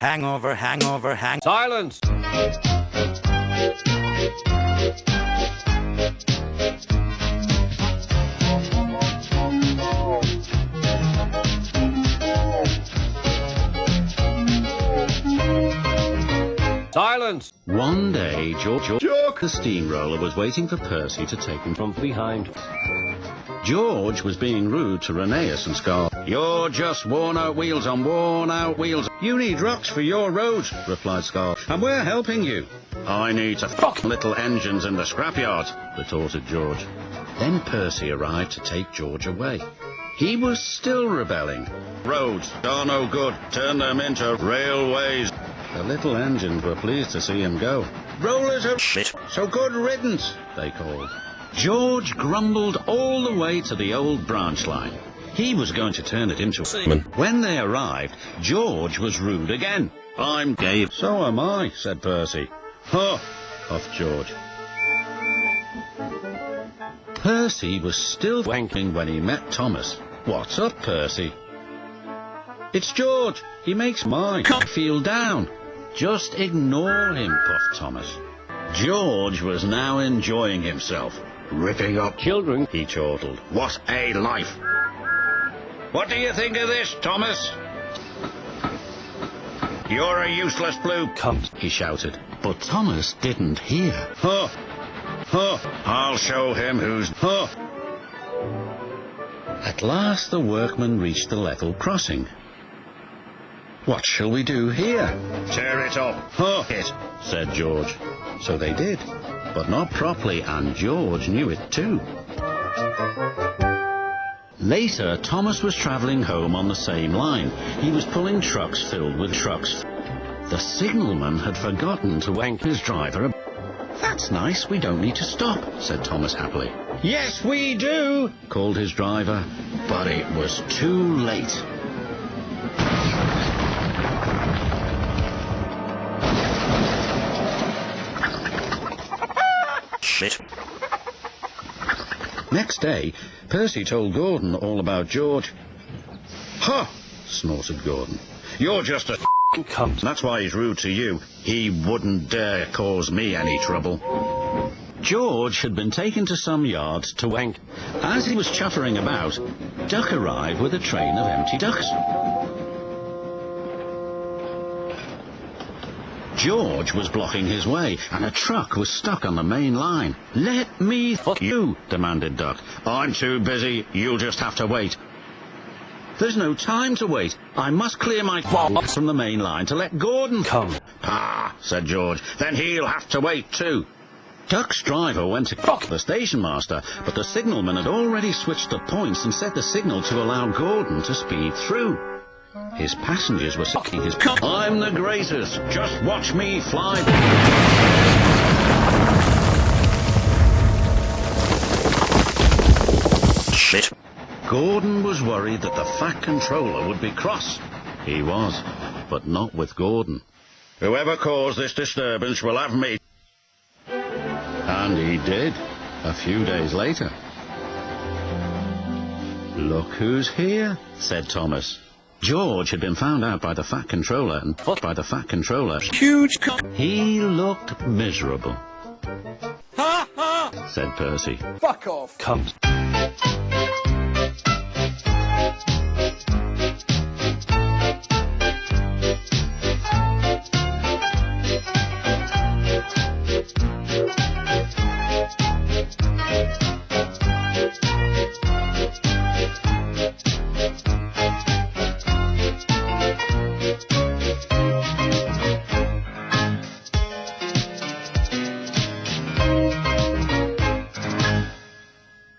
Hangover, hangover, Silence! Silence! One day, George the Steamroller was waiting for Percy to take him from behind. George was being rude to Rheneas and Scar. "You're just worn-out wheels on worn-out wheels. You need rocks for your roads," replied Scar, "and we're helping you." "I need to fuck little engines in the scrapyard," retorted George. Then Percy arrived to take George away. He was still rebelling. "Roads are no good. Turn them into railways." The little engines were pleased to see him go. "Rollers are shit, so good riddance," they called. George grumbled all the way to the old branch line. He was going to turn it into a seaman. When they arrived, George was rude again. "I'm gay." "So am I," said Percy. "Huh," huffed George. Percy was still wanking when he met Thomas. "What's up, Percy?" "It's George. He makes my feel down." "Just ignore him," puffed Thomas. George was now enjoying himself. "Ripping up children," he chortled. "What a life!" "What do you think of this, Thomas?" "You're a useless blue cunt," he shouted. But Thomas didn't hear. "Huh! Huh! I'll show him who's huh!" At last the workmen reached the level crossing. "What shall we do here?" "Tear it up, huh it," said George. So they did, but not properly, and George knew it too. Later, Thomas was travelling home on the same line. He was pulling trucks filled with trucks. The signalman had forgotten to wank his driver. "That's nice, we don't need to stop," said Thomas happily. "Yes, we do," called his driver, but it was too late. Shit. Next day, Percy told Gordon all about George. "Huh!" snorted Gordon. "You're just a cunt. That's why he's rude to you. He wouldn't dare cause me any trouble." George had been taken to some yard to wank. As he was chuffering about, Duck arrived with a train of empty ducks. George was blocking his way, and a truck was stuck on the main line. "Let me fuck you," demanded Duck. "I'm too busy. You'll just have to wait." "There's no time to wait. I must clear my balls from the main line to let Gordon come." "Ah," said George. "Then he'll have to wait too." Duck's driver went to fuck the station master, but the signalman had already switched the points and set the signal to allow Gordon to speed through. His passengers were sucking his cock. "I'm the greatest. Just watch me fly." Shit. Gordon was worried that the Fat Controller would be cross. He was, but not with Gordon. "Whoever caused this disturbance will have me." And he did, a few days later. "Look who's here," said Thomas. George had been found out by the Fat Controller and fucked by the Fat Controller. "Huge cock." He looked miserable. "Ha ha!" said Percy. Fuck off, cunt.